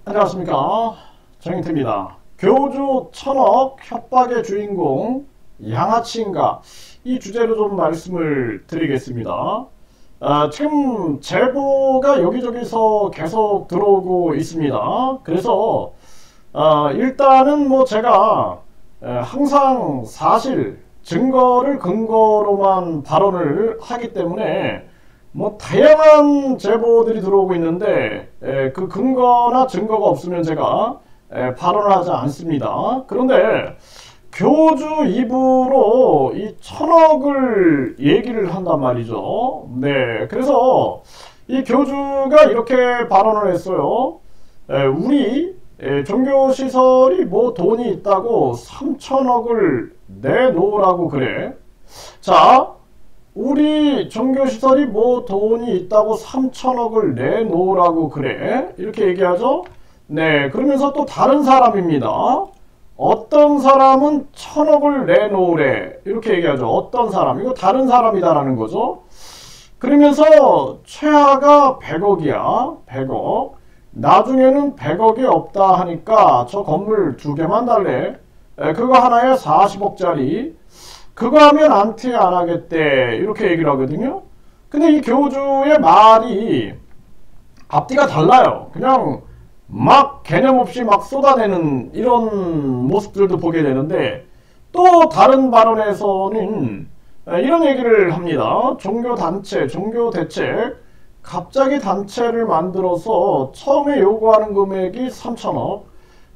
안녕하십니까, 정인태입니다. 교주 1000억 협박의 주인공 양아치인가, 이 주제로 좀 말씀을 드리겠습니다. 지금 제보가 여기저기서 계속 들어오고 있습니다. 그래서 일단은 뭐 제가 항상 사실 증거를 근거로만 발언을 하기 때문에 뭐 다양한 제보들이 들어오고 있는데 그 근거나 증거가 없으면 제가 발언을 하지 않습니다. 그런데 교주 입으로 이 1000억을 얘기를 한단 말이죠. 네, 그래서 이 교주가 이렇게 발언을 했어요. 우리 종교시설이 뭐 돈이 있다고 3000억을 내놓으라고 그래. 자, 우리 종교시설이 뭐 돈이 있다고 3000억을 내놓으라고 그래, 이렇게 얘기하죠. 네, 그러면서 또 다른 사람입니다. 어떤 사람은 1000억을 내놓으래, 이렇게 얘기하죠. 어떤 사람, 이거 다른 사람이다라는 거죠. 그러면서 최하가 100억이야 100억. 나중에는 100억이 없다 하니까 저 건물 2개만 달래. 그거 하나에 40억짜리. 그거 하면 안티 안 하겠대, 이렇게 얘기를 하거든요. 근데 이 교주의 말이 앞뒤가 달라요. 그냥 막 개념 없이 막 쏟아내는 이런 모습들도 보게 되는데, 또 다른 발언에서는 이런 얘기를 합니다. 종교단체, 종교대책, 갑자기 단체를 만들어서 처음에 요구하는 금액이 3000억,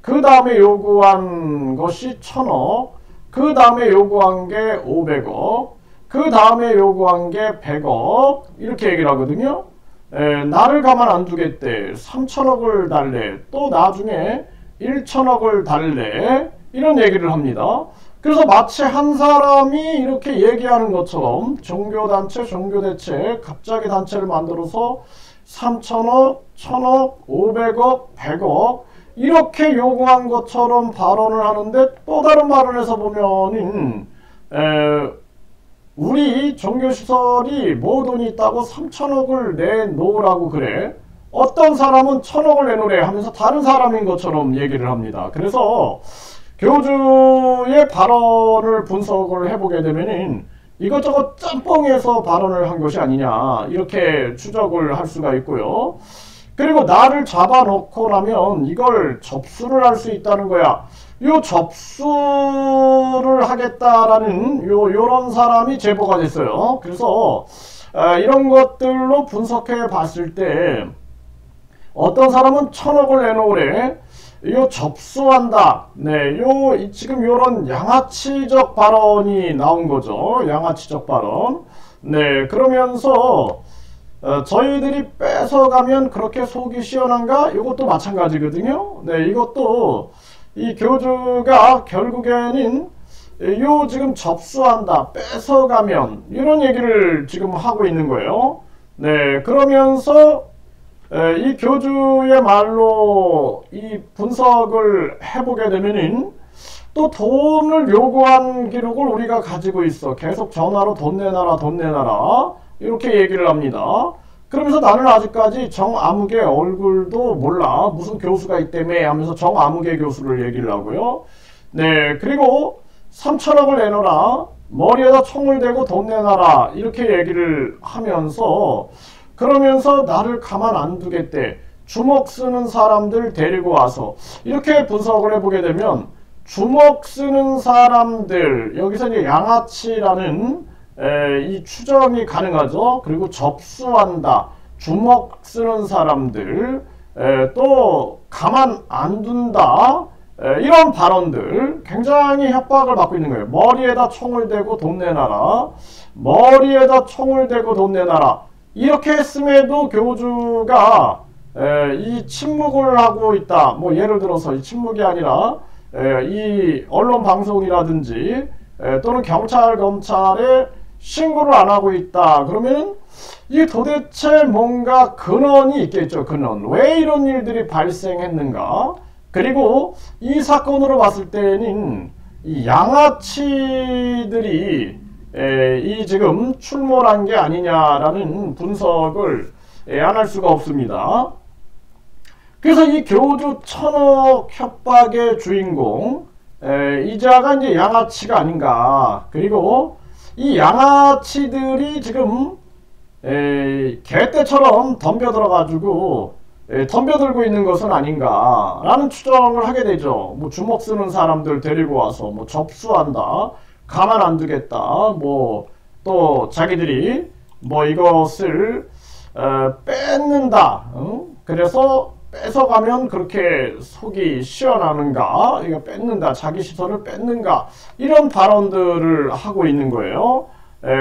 그 다음에 요구한 것이 1000억, 그 다음에 요구한 게 500억, 그 다음에 요구한 게 100억, 이렇게 얘기를 하거든요. 나를 가만 안 두겠대. 3000억을 달래. 또 나중에 1000억을 달래. 이런 얘기를 합니다. 그래서 마치 한 사람이 이렇게 얘기하는 것처럼 종교단체, 종교대책, 갑자기 단체를 만들어서 3000억, 1000억, 500억, 100억 이렇게 요구한 것처럼 발언을 하는데, 또 다른 발언에서 보면은 우리 종교시설이 뭐 돈이 있다고 3000억을 내놓으라고 그래. 어떤 사람은 1000억을 내놓으래 하면서 다른 사람인 것처럼 얘기를 합니다. 그래서 교주의 발언을 분석을 해보게 되면은 이것저것 짬뽕해서 발언을 한 것이 아니냐, 이렇게 추적을 할 수가 있고요. 그리고 나를 잡아놓고 나면 이걸 접수를 할 수 있다는 거야. 요 접수를 하겠다라는 요런 사람이 제보가 됐어요. 그래서 이런 것들로 분석해 봤을 때 어떤 사람은 1000억을 내놓으래. 요 접수한다. 네, 지금 요런 양아치적 발언이 나온 거죠. 양아치적 발언. 네, 그러면서 저희들이 뺏어가면 그렇게 속이 시원한가? 이것도 마찬가지거든요. 네, 이것도 이 교주가 결국에는 요 지금 접수한다, 뺏어가면, 이런 얘기를 지금 하고 있는 거예요. 네, 그러면서 이 교주의 말로 이 분석을 해보게 되면은 또 돈을 요구한 기록을 우리가 가지고 있어. 계속 전화로 돈 내놔라, 돈 내놔라, 이렇게 얘기를 합니다. 그러면서 나는 아직까지 정아무개 얼굴도 몰라. 무슨 교수가 있다며 하면서 정아무개 교수를 얘기를 하고요. 네, 그리고 3000억을 내놔라, 머리에다 총을 대고 돈 내놔라, 이렇게 얘기를 하면서, 그러면서 나를 가만 안 두겠대. 주먹 쓰는 사람들 데리고 와서, 이렇게 분석을 해보게 되면 주먹 쓰는 사람들, 여기서 이제 양아치라는 이 추정이 가능하죠. 그리고 접수한다, 주먹 쓰는 사람들, 또 가만 안 둔다, 이런 발언들 굉장히 협박을 받고 있는 거예요. 머리에다 총을 대고 돈 내놔라, 머리에다 총을 대고 돈 내놔라, 이렇게 했음에도 교주가 이 침묵을 하고 있다. 뭐 예를 들어서 이 침묵이 아니라 이 언론 방송이라든지 또는 경찰, 검찰에 신고를 안 하고 있다. 그러면 이게 도대체 뭔가 근원이 있겠죠. 근원. 왜 이런 일들이 발생했는가? 그리고 이 사건으로 봤을 때는 이 양아치들이 이 지금 출몰한 게 아니냐라는 분석을 안 할 수가 없습니다. 그래서 이 교주 1,000억 협박의 주인공, 이자가 이제 양아치가 아닌가. 그리고 이 양아치들이 지금 개떼처럼 덤벼들어가지고 덤벼들고 있는 것은 아닌가라는 추정을 하게 되죠. 뭐 주먹 쓰는 사람들 데리고 와서 뭐 접수한다, 가만 안 두겠다, 뭐 또 자기들이 뭐 이것을 뺏는다, 그래서 뺏어가면 그렇게 속이 시원하는가, 이거 뺏는다, 자기 시선을 뺏는가, 이런 발언들을 하고 있는 거예요.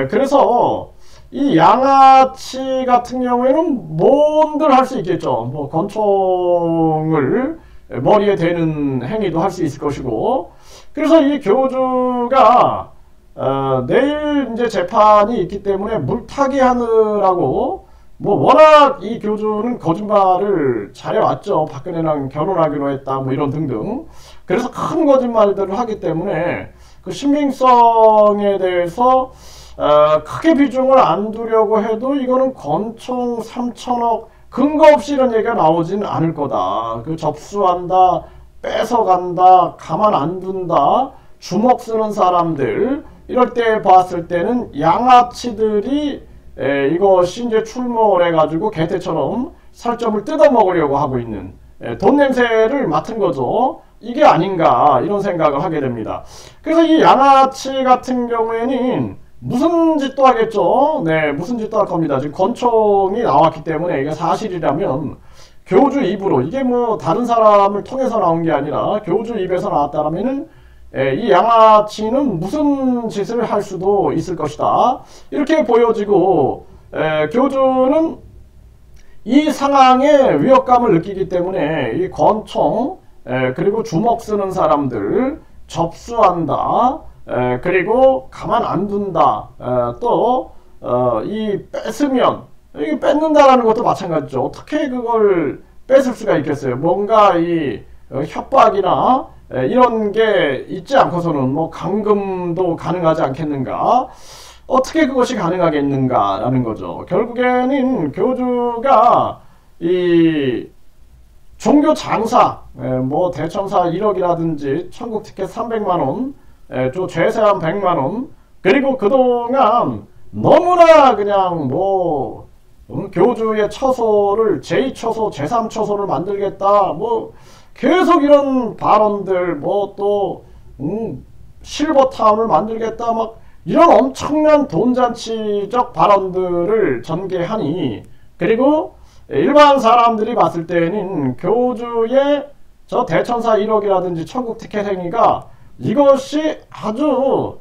그래서 이 양아치 같은 경우에는 뭔들 할 수 있겠죠. 뭐 권총을 머리에 대는 행위도 할 수 있을 것이고. 그래서 이 교주가 내일 이제 재판이 있기 때문에 물타기 하느라고 뭐 워낙 이 교주는 거짓말을 잘해왔죠. 박근혜랑 결혼하기로 했다, 뭐 이런 등등. 그래서 큰 거짓말들을 하기 때문에 그 신빙성에 대해서 크게 비중을 안 두려고 해도 이거는 권총 3,000억 근거 없이 이런 얘기가 나오진 않을 거다. 그 접수한다, 뺏어간다, 가만 안 둔다, 주먹 쓰는 사람들, 이럴 때 봤을 때는 양아치들이 이것이 이제 출몰 해가지고 개떼처럼 살점을 뜯어먹으려고 하고 있는 돈 냄새를 맡은 거죠. 이게 아닌가, 이런 생각을 하게 됩니다. 그래서 이 양아치 같은 경우에는 무슨 짓도 하겠죠. 네, 무슨 짓도 할 겁니다. 지금 권총이 나왔기 때문에 이게 사실이라면 교주 입으로, 이게 뭐 다른 사람을 통해서 나온 게 아니라 교주 입에서 나왔다라면은 이 양아치는 무슨 짓을 할 수도 있을 것이다, 이렇게 보여지고, 교주는 이 상황에 위협감을 느끼기 때문에 이 권총, 그리고 주먹 쓰는 사람들 접수한다, 그리고 가만 안 둔다, 또 이 뺏으면, 이 뺏는다라는 것도 마찬가지죠. 어떻게 그걸 뺏을 수가 있겠어요. 뭔가 이 협박이나 이런 게 있지 않고서는 뭐 감금도 가능하지 않겠는가, 어떻게 그것이 가능하겠는가라는 거죠. 결국에는 교주가 이 종교 장사, 뭐 대청사 1억이라든지 천국 티켓 300만원, 또 죄세한 100만원, 그리고 그동안 너무나 그냥 뭐 교주의 처소를 제2처소, 제3처소를 만들겠다, 뭐 계속 이런 발언들, 뭐 또 실버타운을 만들겠다, 막 이런 엄청난 돈잔치적 발언들을 전개하니, 그리고 일반 사람들이 봤을 때는 교주의 저 대천사 1억이라든지 천국 티켓 행위가 이것이 아주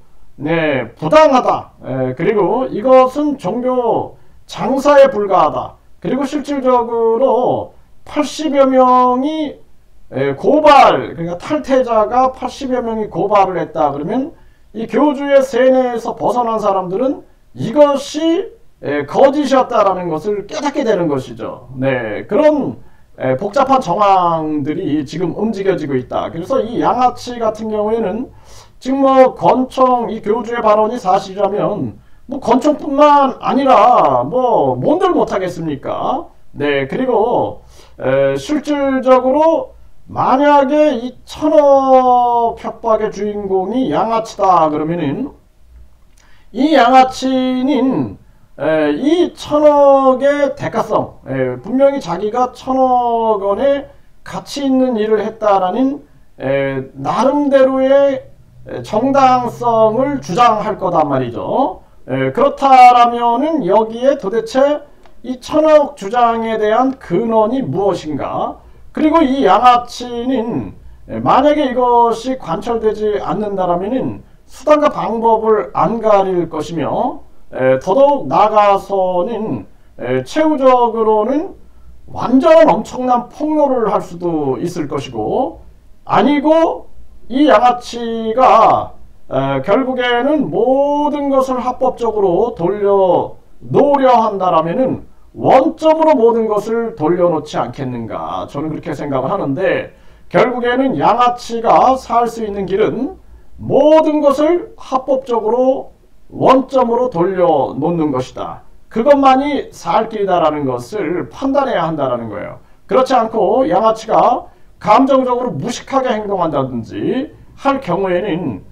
부당하다, 그리고 이것은 종교 장사에 불과하다, 그리고 실질적으로 80여 명이 고발, 그러니까 탈퇴자가 80여 명이 고발을 했다 그러면 이 교주의 세뇌에서 벗어난 사람들은 이것이 거짓이었다라는 것을 깨닫게 되는 것이죠. 네, 그런 복잡한 정황들이 지금 움직여지고 있다. 그래서 이 양아치 같은 경우에는 지금 뭐 권총, 이 교주의 발언이 사실이라면 뭐 권총뿐만 아니라 뭐 뭔들 못하겠습니까? 네, 그리고 실질적으로 만약에 이 1,000억 협박의 주인공이 양아치다 그러면은 이 양아치는 이 1,000억의 대가성, 분명히 자기가 1,000억 원의 가치 있는 일을 했다라는 나름대로의 정당성을 주장할 거단 말이죠. 그렇다라면은 여기에 도대체 이 1,000억 주장에 대한 근원이 무엇인가? 그리고 이 양아치는 만약에 이것이 관철되지 않는다라면은 수단과 방법을 안 가릴 것이며, 더더욱 나아가서는 최후적으로는 완전한 엄청난 폭로를 할 수도 있을 것이고, 아니고 이 양아치가 결국에는 모든 것을 합법적으로 돌려놓으려 한다라면은 원점으로 모든 것을 돌려놓지 않겠는가, 저는 그렇게 생각을 하는데, 결국에는 양아치가 살 수 있는 길은 모든 것을 합법적으로 원점으로 돌려놓는 것이다. 그것만이 살 길이다라는 것을 판단해야 한다라는 거예요. 그렇지 않고 양아치가 감정적으로 무식하게 행동한다든지 할 경우에는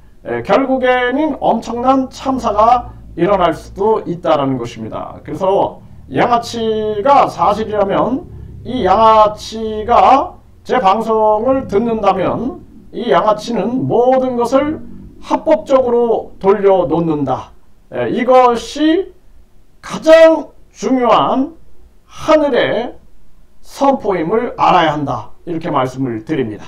결국에는 엄청난 참사가 일어날 수도 있다는 것입니다. 그래서 양아치가 사실이라면 이 양아치가 제 방송을 듣는다면 이 양아치는 모든 것을 합법적으로 돌려놓는다. 이것이 가장 중요한 하늘의 선포임을 알아야 한다. 이렇게 말씀을 드립니다.